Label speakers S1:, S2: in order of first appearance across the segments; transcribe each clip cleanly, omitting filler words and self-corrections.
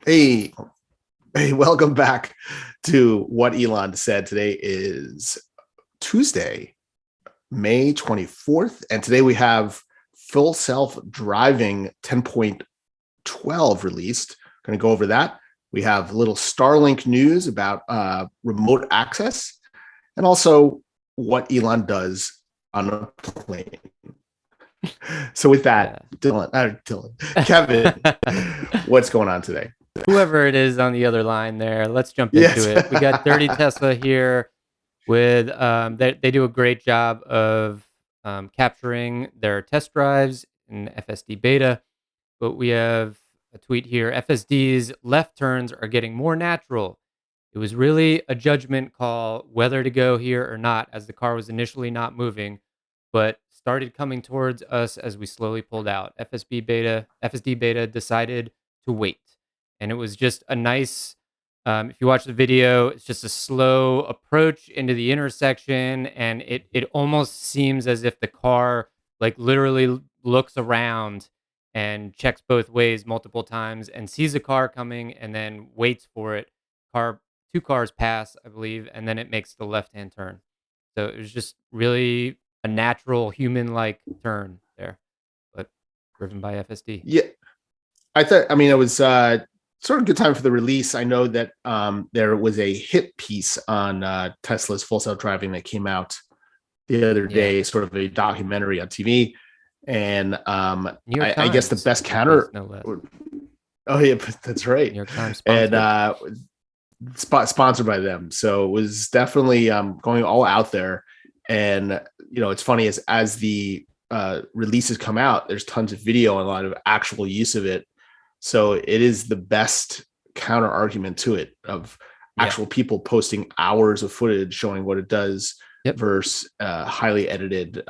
S1: Hey, hey, welcome back to What Elon Said. Today is Tuesday, May 24th, and today we have full self-driving 10.12 released. Going to go over that. We have a little Starlink news about remote access and also what Elon does on a plane. So with
S2: Yeah.
S1: that, Kevin, what's going on today?
S2: Whoever it is on the other line there, let's jump into
S1: Yes.
S2: it. We got Dirty Tesla here with they do a great job of capturing their test drives in FSD Beta. But we have a tweet here. FSD's left turns are getting more natural. It was really a judgment call whether to go here or not, as the car was initially not moving, but started coming towards us as we slowly pulled out. FSD Beta decided to wait, and it was just a nice. If you watch the video, it's just a slow approach into the intersection, and it almost seems as if the car like literally looks around and checks both ways multiple times and sees a car coming and then waits for it. Car Two cars pass, I believe, and then it makes the left-hand turn. So it was just really a natural human-like turn there, but driven by FSD.
S1: Yeah, it was sort of good time for the release. I know that there was a hit piece on Tesla's full self driving that came out the other
S2: Yeah.
S1: day, sort of a documentary on TV. And
S2: New York
S1: I guess the
S2: Times
S1: best
S2: hit piece,
S1: counter.
S2: no less.
S1: Oh, yeah, that's
S2: New
S1: right.
S2: York Times
S1: And
S2: sponsored.
S1: sponsored by them. So it was definitely going all out there. And, it's funny as the releases come out, there's tons of video and a lot of actual use of it. So it is the best counter argument to it of
S2: Yeah.
S1: actual people posting hours of footage showing what it does
S2: Yep.
S1: versus highly edited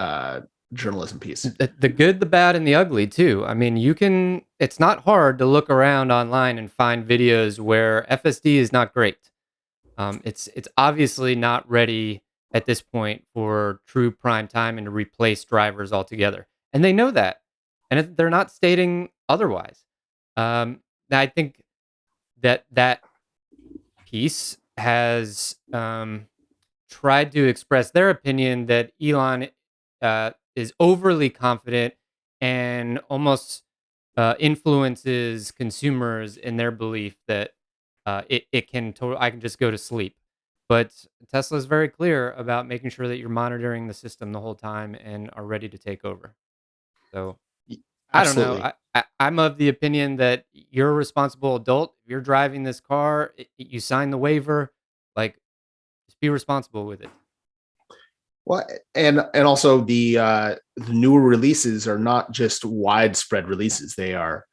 S1: journalism piece.
S2: The good, the bad, and the ugly too. I mean, it's not hard to look around online and find videos where FSD is not great. It's obviously not ready at this point for true prime time and to replace drivers altogether, and they know that, and they're not stating otherwise. I think that piece has tried to express their opinion that Elon is overly confident and almost influences consumers in their belief that I can just go to sleep. But Tesla is very clear about making sure that you're monitoring the system the whole time and are ready to take over. So I don't know.
S1: Absolutely.
S2: I'm of the opinion that you're a responsible adult. If you're driving this car, you sign the waiver. Like, just be responsible with it.
S1: Well, and also the newer releases are not just widespread releases. They are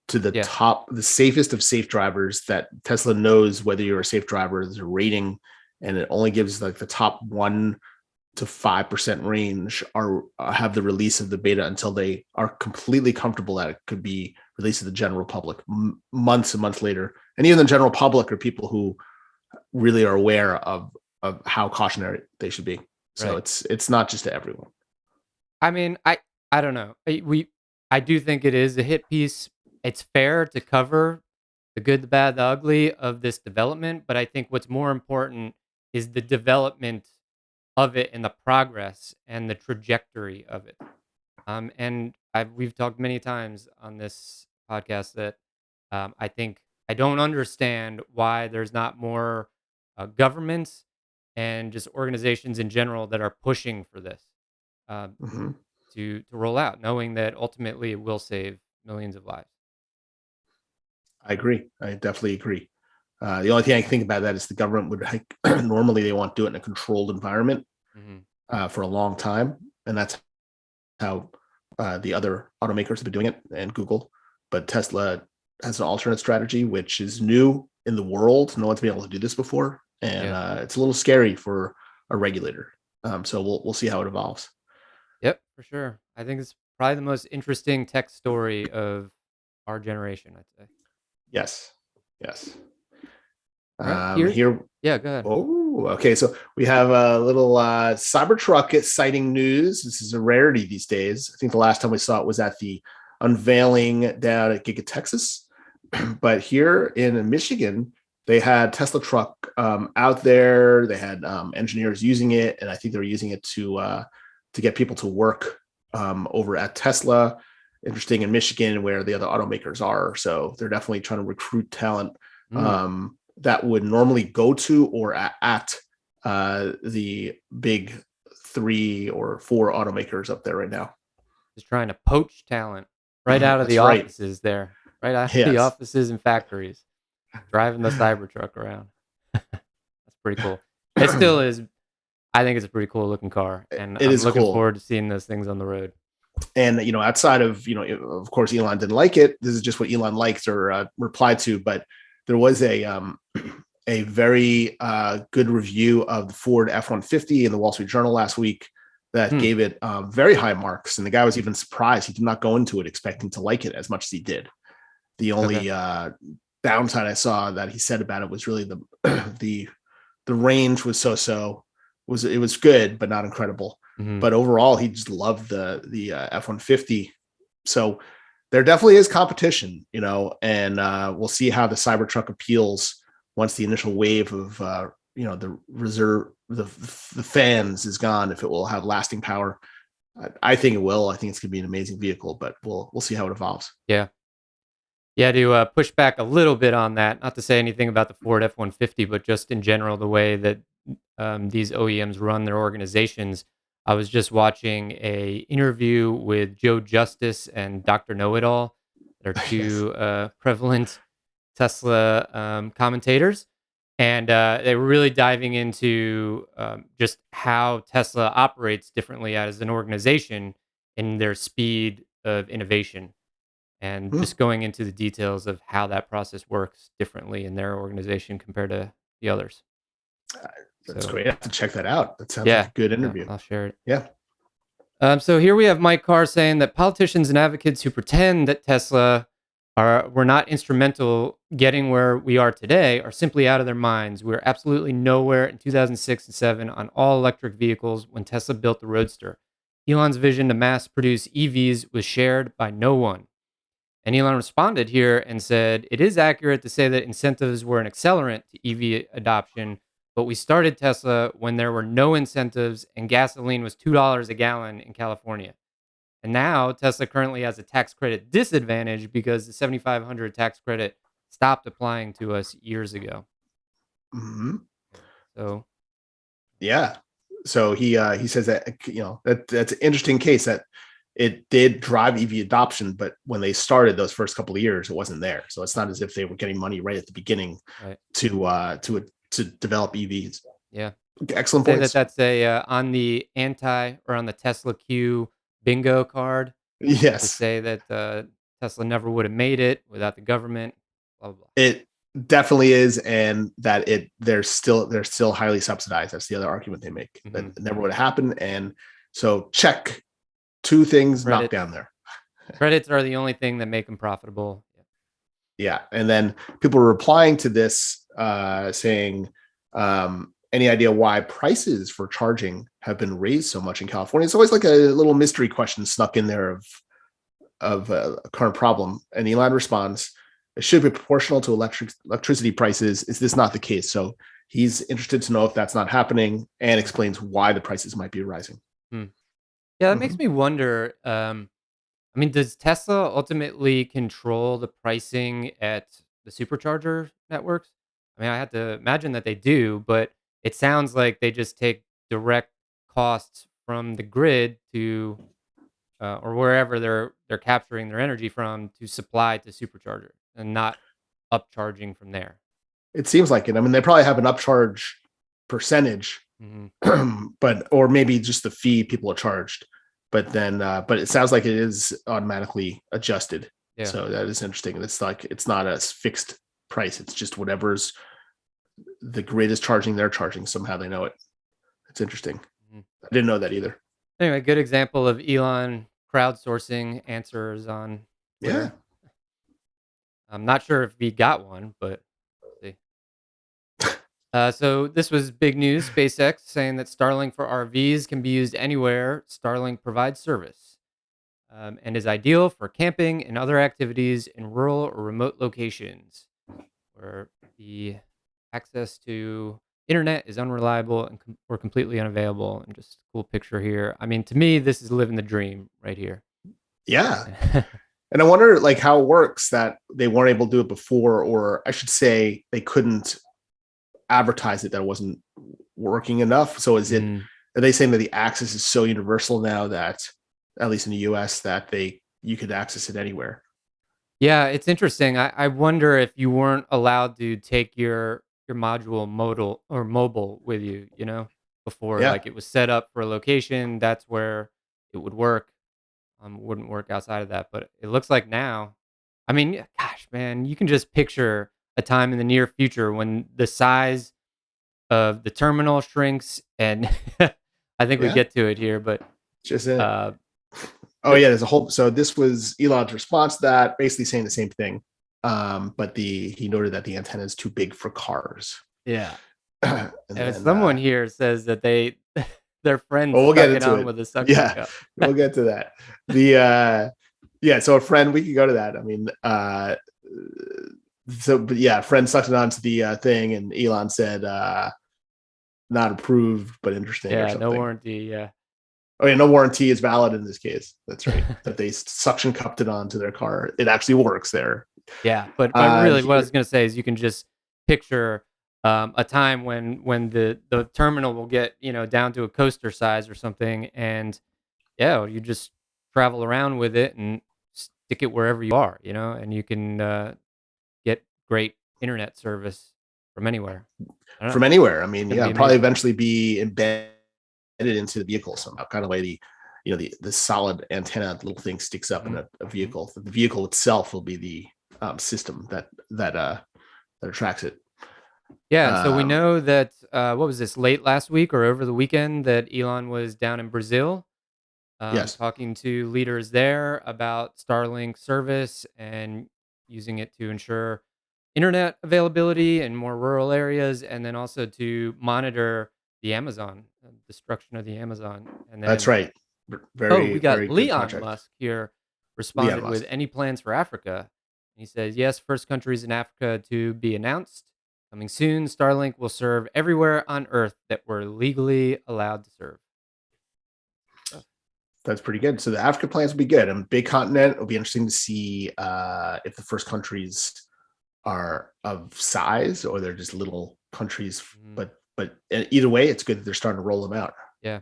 S1: to the
S2: Yeah.
S1: top, the safest of safe drivers that Tesla knows whether you're a safe driver. There's a rating, and it only gives like the top 1 to 5% range are have the release of the beta until they are completely comfortable that it could be released to the general public months and months later. And even the general public are people who really are aware of how cautionary they should be. So
S2: Right.
S1: it's not just to everyone.
S2: I mean, I don't know. I do think it is a hit piece. It's fair to cover the good, the bad, the ugly of this development, but I think what's more important is the development of it and the progress and the trajectory of it. We've talked many times on this podcast that I think I don't understand why there's not more governments and just organizations in general that are pushing for this. Um,
S1: Mm-hmm.
S2: to roll out, knowing that ultimately it will save millions of lives.
S1: I agree. I definitely agree. The only thing I can think about that is the government would normally they want to do it in a controlled environment
S2: Mhm.
S1: for a long time, and that's how the other automakers have been doing it, and Google. But Tesla has an alternate strategy, which is new in the world. No one's been able to do this before, and
S2: Yeah.
S1: it's a little scary for a regulator. So we'll see how it evolves.
S2: Yep, for sure. I think it's probably the most interesting tech story of our generation, I'd say.
S1: Yes, yes.
S2: All right, here.
S1: Here.
S2: Yeah, go ahead.
S1: Oh, okay. So we have a little Cybertruck sighting news. This is a rarity these days. I think the last time we saw it was at the unveiling down at Giga Texas. But here in Michigan, they had Tesla truck out there. They had engineers using it, and I think they were using it to get people to work over at Tesla. Interesting in Michigan, where the other automakers are. So they're definitely trying to recruit talent
S2: Mm,
S1: that would normally go to or at the big 3 or 4 automakers up there right now.
S2: just trying to poach talent right out of the
S1: That's right.
S2: offices there, right out of the
S1: Yes.
S2: offices and factories, driving the Cybertruck around. That's pretty cool. It still is. I think it's a pretty cool looking car, and
S1: It
S2: I'm
S1: is
S2: looking
S1: cool.
S2: forward to seeing those things on the road.
S1: And outside of of course Elon didn't like it. This is just what Elon liked or replied to. But there was a very good review of the Ford F-150 in the Wall Street Journal last week that
S2: Hmm.
S1: gave it very high marks, and the guy was even surprised. He did not go into it expecting to like it as much as he did. The
S2: Okay.
S1: only downside I saw that he said about it was really the the range was so. It was good but not incredible.
S2: Hmm.
S1: But overall, he just loved the F-150. So there definitely is competition, and we'll see how the Cybertruck appeals once the initial wave of the reserve the fans is gone. If it will have lasting power, I think it will. I think it's going to be an amazing vehicle, but we'll see how it evolves.
S2: Yeah. Yeah, to push back a little bit on that, not to say anything about the Ford F-150, but just in general, the way that these OEMs run their organizations. I was just watching a interview with Joe Justice and Dr. Know It All. They're
S1: Yes.
S2: two prevalent Tesla commentators, and they were really diving into just how Tesla operates differently as an organization in their speed of innovation, and
S1: Hmm.
S2: just going into the details of how that process works differently in their organization compared to the others.
S1: That's
S2: So
S1: great. I have to check that out. That sounds like
S2: yeah,
S1: a good
S2: yeah,
S1: interview.
S2: I'll share it.
S1: Yeah.
S2: So here we have Mike Carr saying that politicians and advocates who pretend that Tesla were not instrumental getting where we are today are simply out of their minds. We were absolutely nowhere in 2006 and 7 on all electric vehicles when Tesla built the Roadster. Elon's vision to mass produce EVs was shared by no one. And Elon responded here and said, "It is accurate to say that incentives were an accelerant to EV adoption, but we started Tesla when there were no incentives and gasoline was $2 a gallon in California. And now Tesla currently has a tax credit disadvantage because the 7,500 tax credit stopped applying to us years ago."
S1: Hmm.
S2: So,
S1: Yeah. So he says that that's an interesting case that it did drive EV adoption, but when they started those first couple of years, it wasn't there. So it's not as if they were getting money right at the beginning
S2: right.
S1: to develop EVs.
S2: Yeah.
S1: Excellent
S2: Say that
S1: points.
S2: that's a on the anti or on the Tesla Q bingo card to
S1: Yes,
S2: say that Tesla never would have made it without the government. Blah blah blah.
S1: it definitely is, and that they're still highly subsidized. That's the other argument they make, that
S2: Hmm.
S1: it never would have happened. And so check, 2 things knocked
S2: Credits.
S1: down there.
S2: Credits are the only thing that make them profitable.
S1: Yeah. And then people were replying to this saying, any idea why prices for charging have been raised so much in California? It's always like a little mystery question snuck in there of a current problem. And Elon responds, it should be proportional to electricity prices. Is this not the case? So he's interested to know if that's not happening, and
S2: Yeah.
S1: explains why the prices might be rising.
S2: Hmm. Yeah, that makes
S1: Mhm.
S2: me wonder. I mean, does Tesla ultimately control the pricing at the supercharger networks? I mean, I have to imagine that they do, but it sounds like they just take direct costs from the grid to or wherever they're capturing their energy from to supply to supercharger and not upcharging from there.
S1: It seems like it. I mean, they probably have an upcharge percentage,
S2: Hmm.
S1: but or maybe just the fee people are charged. But it sounds like it is automatically adjusted.
S2: Yeah.
S1: So that is interesting. It's like it's not a fixed price. It's just whatever's the grid is charging, they're charging. Somehow they know it. It's interesting.
S2: Mhm.
S1: I didn't know that either.
S2: Anyway, good example of Elon crowdsourcing answers on
S1: Yeah.
S2: Twitter. I'm not sure if he got one, but we'll see. So this was big news. SpaceX saying that Starlink for RVs can be used anywhere Starlink provides service. and is ideal for camping and other activities in rural or remote locations where the access to internet is unreliable and or completely unavailable. And just cool picture here. I mean, to me, this is living the dream right here.
S1: Yeah. And I wonder like how it works that they weren't able to do it before, or I should say they couldn't advertise it, that it wasn't working enough. So
S2: Mm.
S1: are they saying that the access is so universal now that, at least in the US, that you could access it anywhere?
S2: Yeah, it's interesting. I wonder if you weren't allowed to take your module modal or mobile with you, before
S1: Yeah.
S2: like it was set up for a location, that's where it would work. Wouldn't work outside of that. But it looks like now, I mean, yeah, gosh, man, you can just picture a time in the near future when the size of the terminal shrinks and I think we
S1: Yeah.
S2: get to it here, but
S1: Just it.
S2: uh
S1: Oh yeah, there's a whole. So this was Elon's response to that, basically saying the same thing. But he noted that the antenna is too big for cars.
S2: yeah.
S1: And
S2: And
S1: then,
S2: someone here says that they their friend
S1: well, we'll get
S2: stuck it
S1: into
S2: on
S1: it.
S2: with a suction
S1: Yeah,
S2: cup.
S1: we'll get to that. The yeah, so a friend, we could go to that. I mean, so but yeah, a friend sucked it onto the thing, and Elon said, not approved, but interesting or
S2: Yeah, no
S1: something.
S2: warranty, yeah.
S1: Oh yeah, no warranty is valid in this case. That's right. That they suction cupped it onto their car. It actually works there.
S2: Yeah, but really what I was
S1: Here,
S2: gonna say is you can just picture, a time when the terminal will get, down to a coaster size or something, and, yeah, you just travel around with it and stick it wherever you are, and you can, get great internet service from anywhere. I don't know,
S1: from anywhere. I mean,
S2: it's gonna
S1: yeah,
S2: be
S1: probably
S2: amazing.
S1: eventually be embedded into the vehicle somehow, kind of way the solid antenna little thing sticks up in
S2: Mhm,
S1: a
S2: mhm.
S1: vehicle. The vehicle itself will be the system that attracts it.
S2: Yeah, and so we
S1: Um,
S2: know that, what was this, late last week or over the weekend that Elon was down in Brazil,
S1: yes,
S2: talking to leaders there about Starlink service and using it to ensure internet availability in more rural areas, and then also to monitor the Amazon, destruction of the Amazon. And
S1: that's
S2: then,
S1: right.
S2: oh, we
S1: Very
S2: got
S1: very good
S2: Leon
S1: project.
S2: Musk here
S1: Leon
S2: responded with
S1: Musk.
S2: any plans for Africa. He says, yes, first countries in Africa to be announced. Coming soon, Starlink will serve everywhere on Earth that we're legally allowed to serve. Oh,
S1: That's pretty good. So the Africa plans will be good. And big continent. It'll be interesting to see if the first countries are of size or they're just little countries.
S2: mhm.
S1: But either way, it's good that they're starting to roll them out.
S2: Yeah.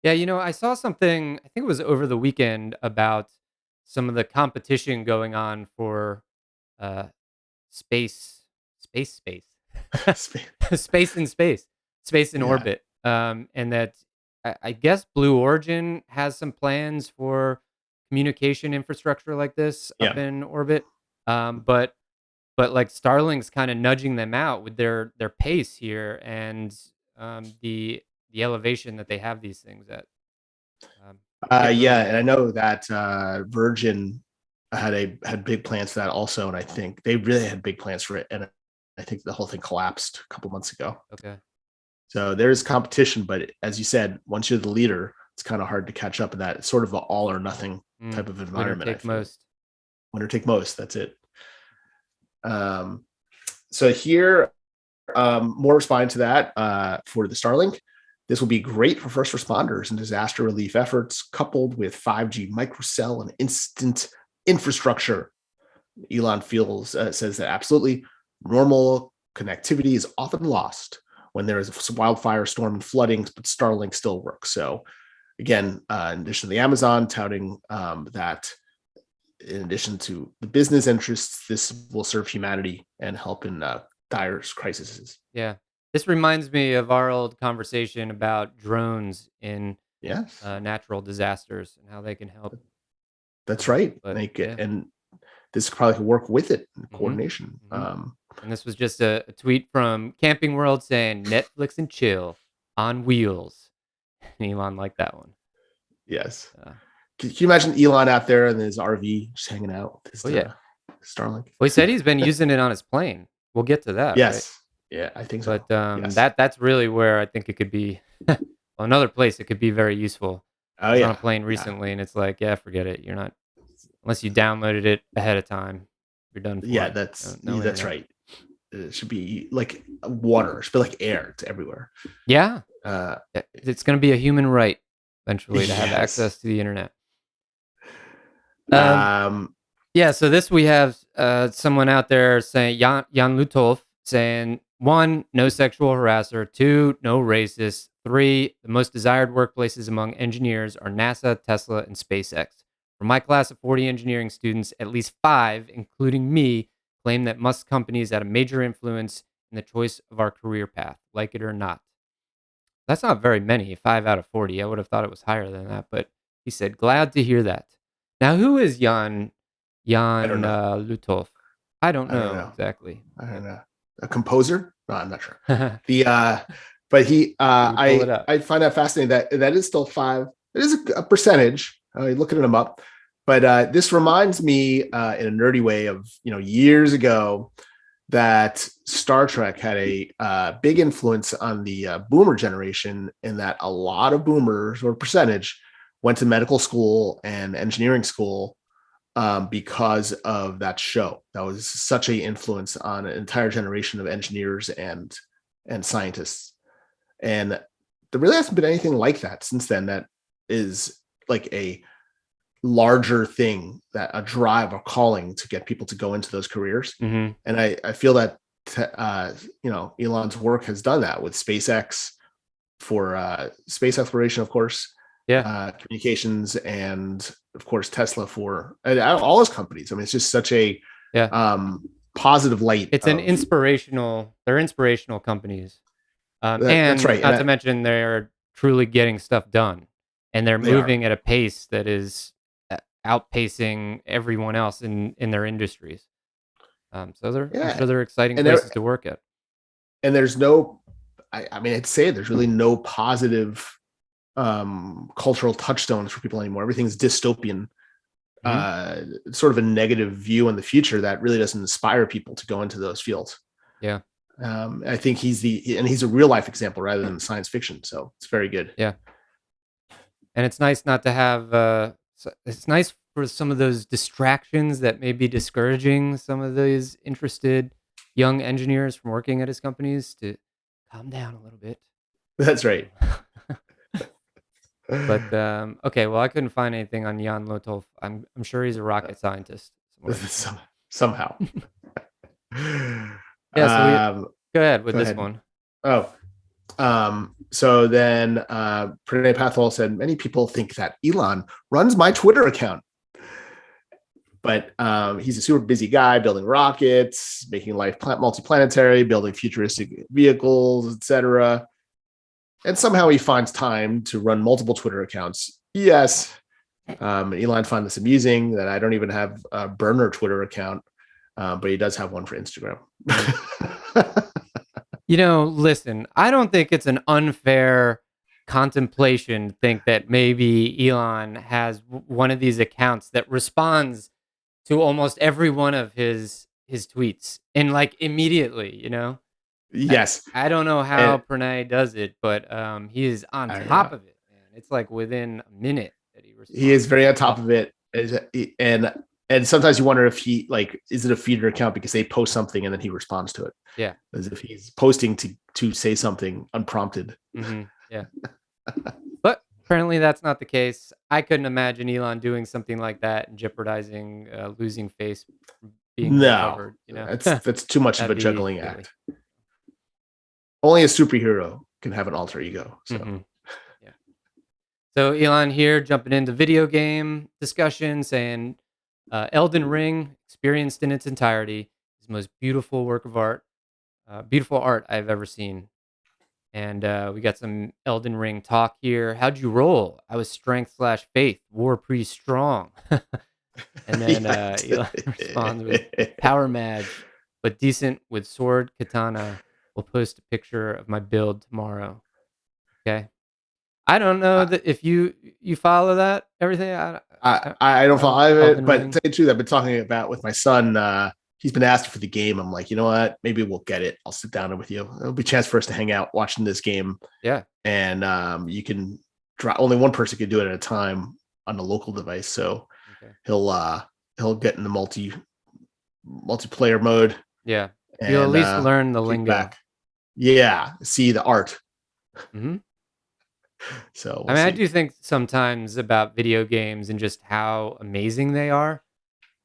S2: Yeah, I saw something, I think it was over the weekend, about some of the competition going on for uh space space space in space, space in
S1: Yeah,
S2: orbit. And that I guess Blue Origin has some plans for communication infrastructure like this up
S1: yeah.
S2: in orbit. But like Starlink's kind of nudging them out with their pace here and the elevation that they have these things at. Getting
S1: Yeah,
S2: really
S1: and I know that Virgin had big plans for that also, and I think they really had big plans for it, and I think the whole thing collapsed a couple months ago.
S2: okay.
S1: So there is competition, but as you said, once you're the leader, it's kind of hard to catch up in that. It's sort of an all or nothing
S2: Mm.
S1: type of
S2: Winner
S1: environment. I
S2: take
S1: feel
S2: most.
S1: winner take most. That's it. Um, so here, more responding to that for the Starlink. This will be great for first responders and disaster relief efforts, coupled with 5G microcell and instant infrastructure. Elon says that absolutely normal connectivity is often lost when there is a wildfire, storm, and flooding, but Starlink still works. So again, in addition to the Amazon touting that in addition to the business interests, this will serve humanity and help in dire crises.
S2: Yeah. This reminds me of our old conversation about drones in
S1: Yes,
S2: natural disasters and how they can help.
S1: that's right.
S2: But yeah.
S1: And this probably could work with it in
S2: hmm
S1: coordination.
S2: hmm And this was just a tweet from Camping World saying Netflix and chill on wheels. And Elon liked that one.
S1: Yes.
S2: Uh,
S1: Can you imagine Elon out there in his RV just hanging out with his
S2: oh, yeah.
S1: Starlink?
S2: Well, he said he's been using it on his plane. We'll get to that, right?
S1: Yes. Yeah, I think so.
S2: But
S1: Yes.
S2: that's really where I think it could be. Well, another place it could be very useful.
S1: Oh
S2: I was on a
S1: yeah,
S2: plane
S1: yeah,
S2: recently, and it's like, yeah, forget it. You're not unless you downloaded it ahead of time. You're done
S1: yeah.
S2: for. No, no
S1: That's
S2: internet.
S1: right. It should be like water. It should be like air. It's everywhere.
S2: Yeah,
S1: Uh,
S2: it's going to be a human right eventually to have
S1: yes.
S2: access to the internet. Um,
S1: Um,
S2: yeah. So this we have someone out there saying Jan Lutolf saying 1, no sexual harasser, 2, no racist, 3, the most desired workplaces among engineers are NASA, Tesla, and SpaceX. For my class of 40 engineering students, at least 5, including me, claim that Musk companies had a major influence in the choice of our career path, like it or not. That's not very many, 5 out of 40. I would have thought it was higher than that, but he said, glad to hear that. Now, who is
S1: I don't
S2: Jan
S1: know.
S2: Lutolf? I don't
S1: I don't
S2: know
S1: know.
S2: exactly.
S1: I don't know. A composer? No, I'm not sure.
S2: But
S1: The but he
S2: let me pull it up.
S1: I find that fascinating that that is still 5. It is a percentage. Looking them up, but this reminds me in a nerdy way of years ago that Star Trek had a big influence on the boomer generation, in that a lot of boomers, or percentage, went to medical school and engineering school because of that show. That was such a influence on an entire generation of engineers and scientists. And there really hasn't been anything like that since then. That is like a larger thing, that a drive or calling to get people to go into those careers.
S2: Hmm.
S1: And I feel that Elon's work has done that with SpaceX for space exploration, of course,
S2: Yeah,
S1: communications, and of course Tesla for all his companies. I mean, it's just such a
S2: yeah.
S1: positive light
S2: It's an
S1: of
S2: inspirational. They're inspirational companies,
S1: that's
S2: and
S1: right.
S2: not to mention they're truly getting stuff done, and they're
S1: They are.
S2: moving at a pace that is outpacing everyone else in their industries. So I'm
S1: Yeah.
S2: sure they're exciting
S1: And there,
S2: places to work at.
S1: and there's no, I mean, I'd say there's really no positive cultural touchstones for people anymore. Everything's dystopian,
S2: Hmm.
S1: sort of a negative view on the future that really doesn't inspire people to go into those fields.
S2: Yeah,
S1: I think he's a real life example rather than science fiction. So it's very good.
S2: yeah. And it's nice not to have. It's nice for some of those distractions that may be discouraging some of these interested young engineers from working at his companies to calm down a little bit.
S1: That's right.
S2: But okay, well, I couldn't find anything on Jan Lotolf. I'm sure he's a rocket scientist somewhere.
S1: Somehow.
S2: Yeah, so we
S1: um,
S2: go ahead with
S1: Go
S2: this
S1: ahead.
S2: one.
S1: Oh, so then Pranay Pathwal said, many people think that Elon runs my Twitter account, but he's a super busy guy building rockets, making life multiplanetary, building futuristic vehicles, etc. And somehow he finds time to run multiple Twitter accounts. Yes. Elon found this amusing that I don't even have a burner Twitter account, but he does have one for Instagram.
S2: Listen, I don't think it's an unfair contemplation to think that maybe Elon has one of these accounts that responds to almost every one of his tweets and like immediately. I,
S1: Yes.
S2: I don't know how
S1: And
S2: Pranay does it, but he is on
S1: I don't
S2: top
S1: know.
S2: of it, man. It's like within a minute that he
S1: He is
S2: responds.
S1: very on top of it. And sometimes you wonder if he, like, is it a feeder account because they post something and then he responds to it,
S2: Yeah.
S1: as if he's posting to say something unprompted.
S2: Yeah. But apparently that's not the case. I couldn't imagine Elon doing something like that and jeopardizing losing face from being
S1: No,
S2: uncovered.
S1: that's too much of a
S2: That'd be
S1: juggling
S2: silly.
S1: act. Only a superhero can have an alter ego. So
S2: Hmm. Yeah. So Elon here jumping into video game discussion, saying Elden Ring, experienced in its entirety, is the most beautiful work of art, beautiful art I've ever seen. And we got some Elden Ring talk here. How'd you roll? I was strength/faith, war pretty strong. And then
S1: yeah.
S2: Elon responds with power mage, but decent with sword katana. We'll post a picture of my build tomorrow. Okay. I don't know that if you follow that everything.
S1: I don't follow it,
S2: Elden
S1: but to
S2: Ring.
S1: tell you the truth, I've been talking about with my son. He's been asking for the game. I'm like, you know what? Maybe we'll get it. I'll sit down with you. It'll be a chance for us to hang out watching this game,
S2: Yeah.
S1: and you can only one person can do it at a time on the local device. So
S2: Okay.
S1: he'll get in the multiplayer mode.
S2: Yeah. You'll at
S1: And
S2: least learn the
S1: kick
S2: lingo.
S1: back. Yeah, see the art.
S2: Hmm.
S1: So
S2: I
S1: we'll
S2: mean, I
S1: see.
S2: do think sometimes about video games and just how amazing they are,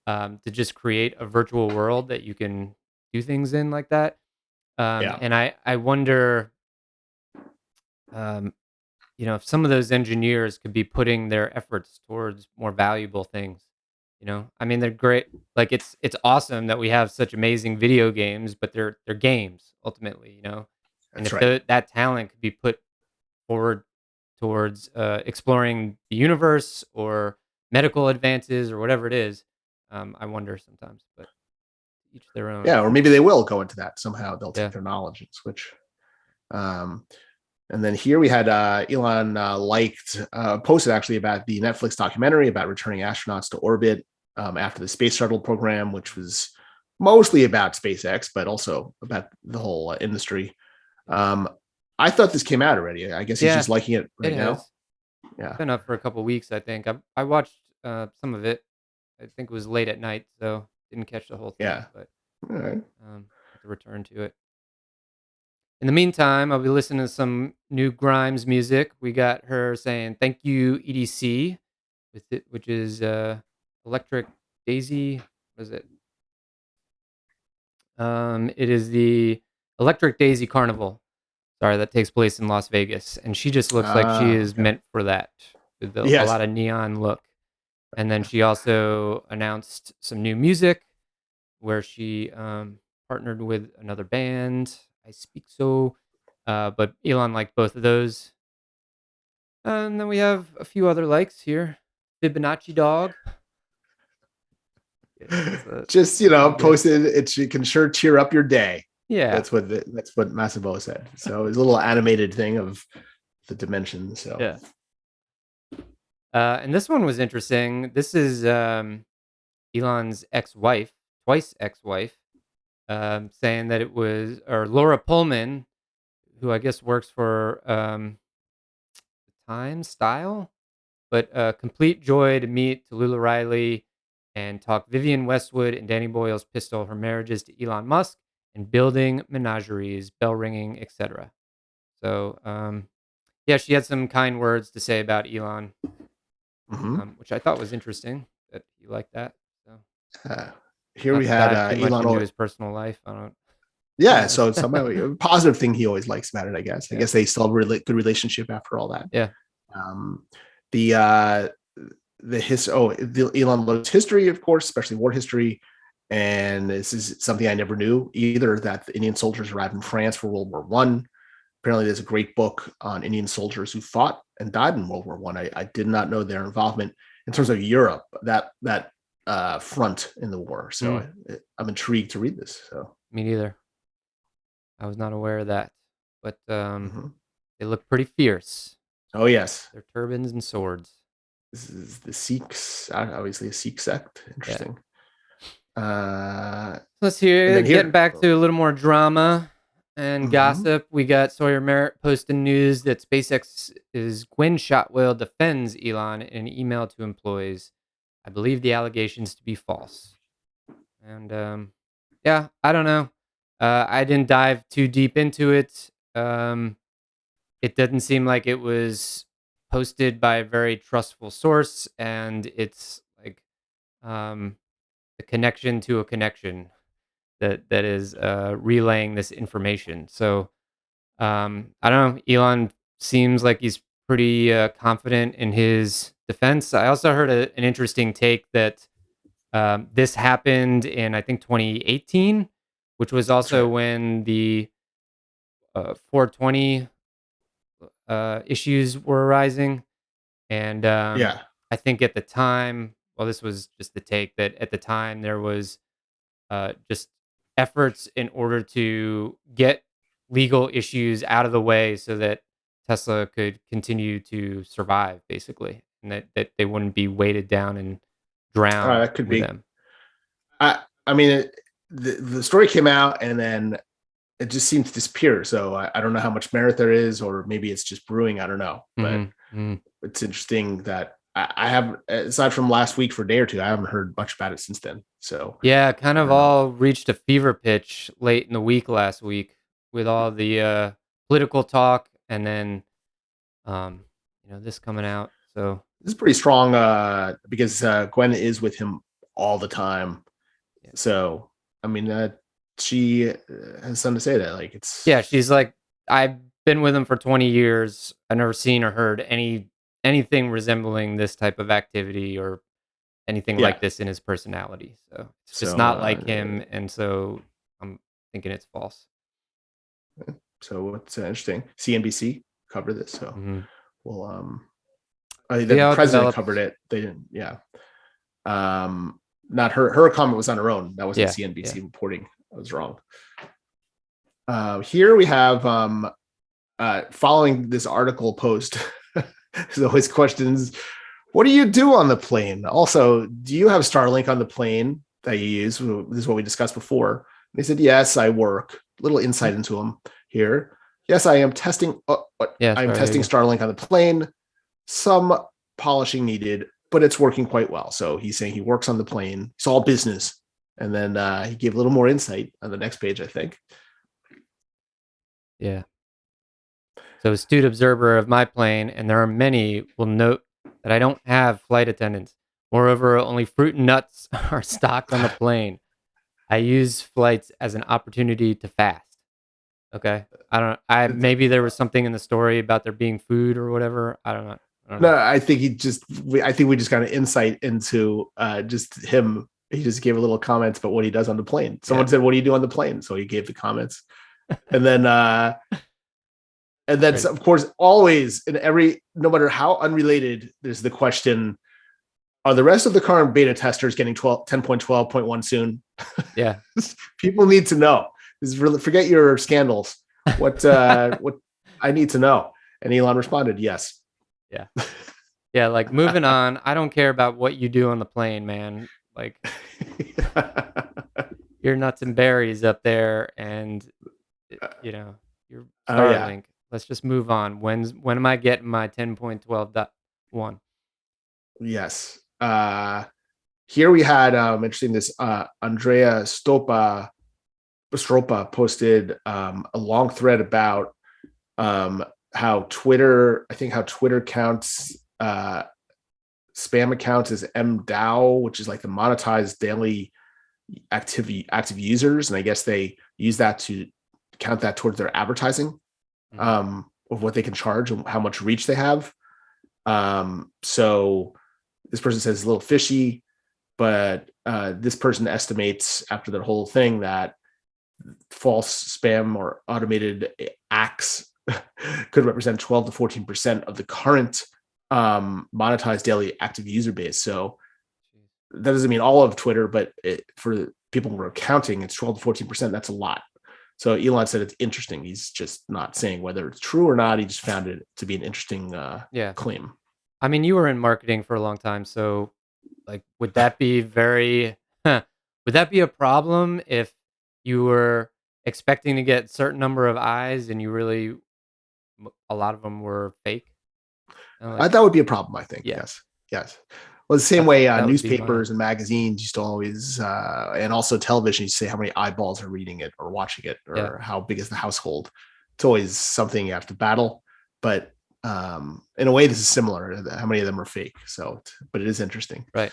S2: to just create a virtual world that you can do things in like that.
S1: Yeah,
S2: And I wonder, um, if some of those engineers could be putting their efforts towards more valuable things. I mean, they're great. Like it's awesome that we have such amazing video games, but they're games ultimately. And
S1: that's
S2: if
S1: right.
S2: that talent could be put forward towards exploring the universe or medical advances or whatever it is, I wonder sometimes. But each their own.
S1: Yeah, or maybe they will go into that somehow. They'll take
S2: Yeah.
S1: their knowledge and switch. Um, and then here we had Elon posted actually about the Netflix documentary about returning astronauts to orbit after the space shuttle program, which was mostly about SpaceX, but also about the whole industry. I thought this came out already. I guess he's
S2: Yeah,
S1: just liking it
S2: it
S1: right now.
S2: has.
S1: Yeah.
S2: Been up for a couple weeks, I think. I watched some of it. I think it was late at night, so didn't catch the whole thing,
S1: Yeah.
S2: but
S1: All right.
S2: have to return to it. In the meantime, I'll be listening to some new Grimes music. We got her saying "Thank you, EDC," with it, which is Electric Daisy. What is it? It is the Electric Daisy Carnival. Sorry, that takes place in Las Vegas, and she just looks like she is
S1: Okay.
S2: meant for that, with a
S1: Yes.
S2: lot of neon look. And then she also announced some new music where she partnered with another band. I speak so, but Elon liked both of those. And then we have a few other likes here. Fibonacci Dog.
S1: Just
S2: That's pretty good.
S1: posted it can sure cheer up your day.
S2: Yeah,
S1: That's what Massimo said. So it's a little animated thing of the dimensions. So
S2: yeah. And this one was interesting. This is Elon's ex-wife, twice ex-wife, saying that it was, or Laura Pullman, who I guess works for Time Style, but complete joy to meet Tallulah Riley and talk Vivian Westwood and Danny Boyle's pistol, her marriages to Elon Musk, and building menageries, bell ringing, etc. So, yeah, she had some kind words to say about Elon,
S1: mhm.
S2: which I thought was interesting that he liked that. So,
S1: uh, here
S2: not
S1: we
S2: to
S1: had
S2: dive too much
S1: Elon.
S2: into his personal life. I don't.
S1: Yeah, so somehow a positive thing he always likes about it. I
S2: Yeah.
S1: guess they still have a really good relationship after all that.
S2: Yeah.
S1: Um, the the Elon loves history, of course, especially war history. And this is something I never knew either, that the Indian soldiers arrived in France for World War One. Apparently, there's a great book on Indian soldiers who fought and died in World War One. I did not know their involvement in terms of Europe, that front in the war. So
S2: Mm,
S1: I'm intrigued to read this. So
S2: me neither. I was not aware of that, but
S1: mhm.
S2: they look pretty fierce.
S1: Oh yes,
S2: Their turbans and swords.
S1: this is the Sikhs, obviously a Sikh sect.
S2: Yeah.
S1: Interesting.
S2: Let's
S1: And
S2: hear
S1: then
S2: getting
S1: here,
S2: back to a little more drama and
S1: mhm.
S2: gossip. We got Sawyer Merritt posting news that SpaceX's Gwynne Shotwell defends Elon in an email to employees. I believe the allegations to be false. And yeah, I don't know. I didn't dive too deep into it. It didn't seem like it was posted by a very trustful source, and it's like um, the connection to a connection that is relaying this information. So I don't know. Elon seems like he's pretty confident in his defense. I also heard an interesting take that this happened in, I think, 2018, which was
S1: That's
S2: also
S1: right.
S2: when the 420 issues were arising. And
S1: Yeah.
S2: I think at the time, well, this was just the take that at the time there was just efforts in order to get legal issues out of the way so that Tesla could continue to survive, basically, and that they wouldn't be weighted down and drowned
S1: That could
S2: with
S1: be.
S2: them.
S1: I mean, the story came out and then it just seemed to disappear. So I don't know how much merit there is, or maybe it's just brewing. I don't know. But
S2: Hmm.
S1: It's interesting that I have, aside from last week for a day or two, I haven't heard much about it since then. So
S2: Yeah, kind
S1: I
S2: of
S1: don't know.
S2: all reached a fever pitch late in the week last week with all the political talk, and then this coming out. So
S1: This is pretty strong because Gwen is with him all the time.
S2: yeah,
S1: So I mean, she has something to say that like
S2: yeah,
S1: it's
S2: she's like, I've been with him for 20 years. I've never seen or heard anything resembling this type of activity or anything
S1: yeah.
S2: like this in his personality. So it's just
S1: So
S2: not like him, and so I'm thinking it's false.
S1: so what's interesting? CNBC covered this, so
S2: Hmm.
S1: well,
S2: See
S1: the
S2: how it
S1: president covered
S2: develops.
S1: it. They didn't, yeah. Not her. Her comment was on her own. That wasn't
S2: Yeah, yeah,
S1: CNBC reporting. I was wrong. Here we have following this article post. There's always questions. What do you do on the plane? Also, do you have Starlink on the plane that you use? This is what we discussed before. And they said, yes, I work. Little insight into them here. Yes, I am testing.
S2: yeah.
S1: I'm
S2: Sorry, here
S1: testing
S2: you go.
S1: Starlink on the plane. Some polishing needed, but it's working quite well. So he's saying he works on the plane. It's all business. And then he gave a little more insight on the next page, I think.
S2: Yeah. So, astute observer of my plane, and there are many, will note that I don't have flight attendants. Moreover, only fruit and nuts are stocked on the plane. I use flights as an opportunity to fast. Okay. I don't. I maybe there was something in the story about there being food or whatever. I don't know. I don't
S1: No,
S2: know.
S1: I think I think we just got an insight into just him. He just gave a little comments about what he does on the plane.
S2: Yeah.
S1: Someone said, "What do you do on the plane?" So he gave the comments, and then
S2: Right.
S1: of course, always in every, no matter how unrelated, there's the question: are the rest of the current beta testers getting 10.12.1 soon?
S2: Yeah.
S1: People need to know. This is really, forget your scandals. What I need to know. And Elon responded, yes.
S2: Yeah. Yeah. Like moving on. I don't care about what you do on the plane, man. Like you're nuts and berries up there, and you're
S1: Oh yeah.
S2: Starlink. Let's just move on. When am I getting my 10.12.1?
S1: Yes. Here we had interesting, this Andrea Stropa posted a long thread about how Twitter, I think how Twitter counts spam accounts as MDAO, which is like the monetized daily active users, and I guess they use that to count that towards their advertising
S2: Mhm.
S1: of what they can charge and how much reach they have. So this person says it's a little fishy, but this person estimates after the whole thing that false spam or automated acts could represent 12 to 14% of the current monetized daily active user base. So that doesn't mean all of Twitter, but for people who are counting, it's 12 to 14%. That's a lot. So Elon said it's interesting. He's just not saying whether it's true or not. He just found it to be an interesting
S2: Yeah.
S1: claim.
S2: I mean, you were in marketing for a long time, so like, would that be very? Would that be a problem if you were expecting to get certain number of eyes and you really a lot of them were fake? And like,
S1: That would be a problem, I think.
S2: yeah,
S1: Yes. Yes. Well, the same way
S2: that would be my
S1: newspapers and magazines used to always, and also television, used to say how many eyeballs are reading it or watching it,
S2: yeah.
S1: or how big is the household. It's always something you have to battle. But in a way, this is similar. How many of them are fake? So, but it is interesting.
S2: Right.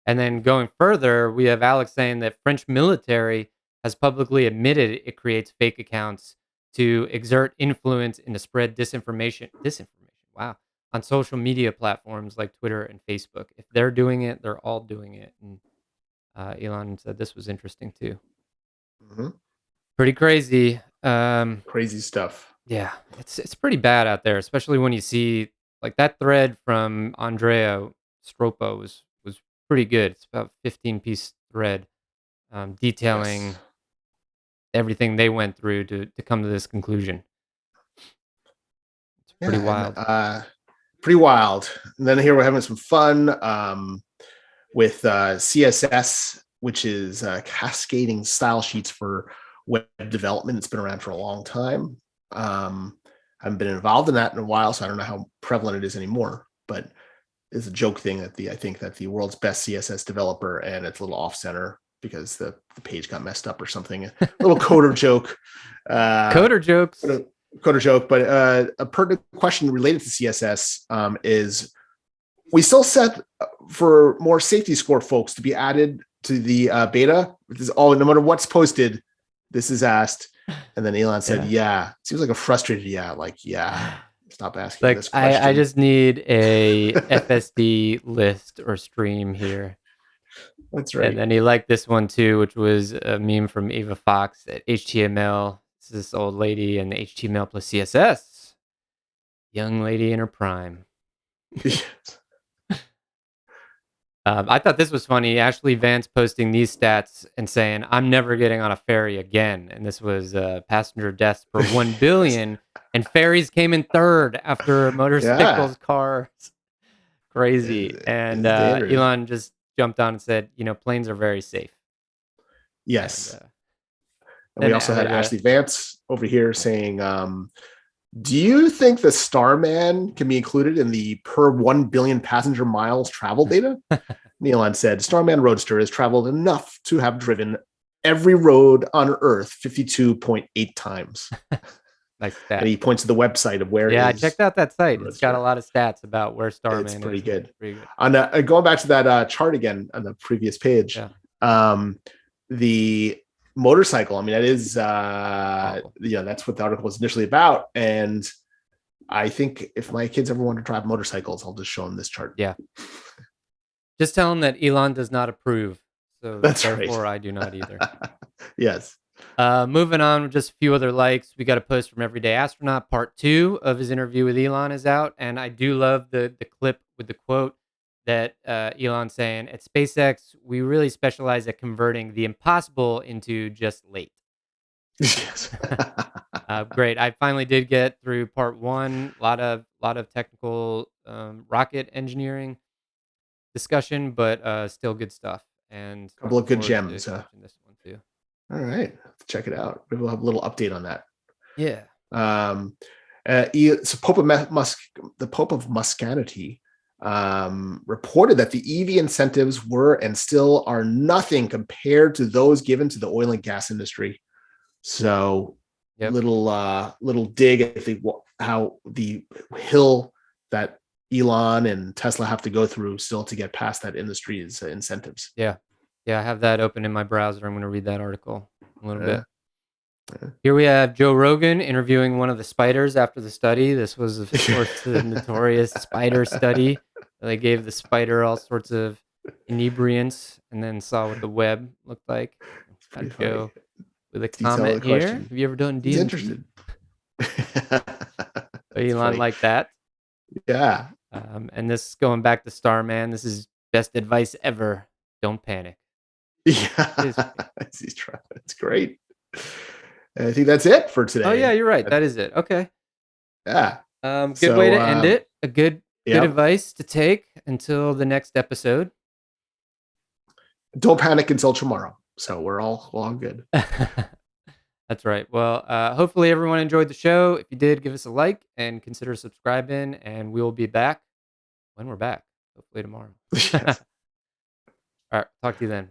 S2: And then going further, we have Alex saying that French military has publicly admitted it creates fake accounts to exert influence and to spread disinformation. Disinformation. Wow. On social media platforms like Twitter and Facebook. If they're doing it, they're all doing it. And Elon said this was interesting too.
S1: Mhm.
S2: Pretty crazy.
S1: Crazy stuff.
S2: Yeah, it's pretty bad out there, especially when you see like that thread from Andrea Stropo was pretty good. It's about 15-piece thread
S1: Yes.
S2: detailing everything they went through to come to this conclusion. It's pretty
S1: Yeah, and
S2: wild.
S1: pretty wild. And then here we're having some fun with CSS, which is cascading style sheets for web development. It's been around for a long time. haven't been involved in that in a while, so I don't know how prevalent it is anymore. But it's a joke thing that I think that the world's best CSS developer, and it's a little off center because the page got messed up or something. A little coder joke.
S2: Coder jokes.
S1: Coder joke, but a pertinent question related to CSS is we still set for more safety score folks to be added to the beta. This is all, no matter what's posted, this is asked. And then Elon said, yeah. Seems like a frustrated stop asking this question.
S2: I just need a FSD list or stream here.
S1: That's right.
S2: And then he liked this one too, which was a meme from Eva Fox at HTML. This is this old lady and HTML plus CSS. Young lady in her prime. I thought this was funny. Ashley Vance posting these stats and saying, I'm never getting on a ferry again. And this was passenger deaths per 1 billion. And ferries came in third after motorcycles, cars. Crazy. And Elon just jumped on and said, planes are very safe.
S1: Yes. And we also had Ashley Vance over here saying, do you think the Starman can be included in the per 1 billion passenger miles travel data? Elon said, Starman Roadster has traveled enough to have driven every road on Earth 52.8 times.
S2: Nice stat.
S1: And he points to the website of where.
S2: Yeah, I checked out that site. It's got a lot of stats about where Starman is.
S1: It's pretty good.
S2: Pretty good.
S1: On going back to that chart again on the previous page, the motorcycle, I mean, that is that's what the article was initially about. And I think if my kids ever want to drive motorcycles, I'll just show them this chart.
S2: Yeah. Just tell them that Elon does not approve. So
S1: that's
S2: therefore
S1: right.
S2: I do not either.
S1: Yes.
S2: Moving on, just a few other likes. We got a post from Everyday Astronaut. Part 2 of his interview with Elon is out. And I do love the clip with the quote that Elon saying, at SpaceX, we really specialize at converting the impossible into just late.
S1: Yes.
S2: Great. I finally did get through part 1. A lot of technical rocket engineering discussion, but still good stuff. And
S1: a couple of good gems.
S2: This one too.
S1: All right, check it out. Maybe we'll have a little update on that.
S2: Yeah.
S1: So the Pope of Muscanity reported that the EV incentives were and still are nothing compared to those given to the oil and gas industry. So little dig at how the hill that Elon and Tesla have to go through still to get past that industry's incentives.
S2: Yeah, I have that open in my browser. I'm going to read that article a little bit. Here we have Joe Rogan interviewing one of the spiders after the study. This was, of course, the notorious spider study. They gave the spider all sorts of inebriants and then saw what the web looked like. Got Joe with a comment here. Have you ever done DMT?
S1: He's interested.
S2: Elon like that.
S1: Yeah.
S2: And this, going back to Starman, this is best advice ever. Don't panic.
S1: Yeah. It's great. I think that's it for today.
S2: Oh yeah, you're right. That is it. Okay.
S1: Yeah.
S2: Good way to end it. A good advice to take until the next episode.
S1: Don't panic until tomorrow. So we're all good.
S2: That's right. Well, hopefully everyone enjoyed the show. If you did, give us a like and consider subscribing, and we'll be back when we're back. Hopefully tomorrow. All right. Talk to you then.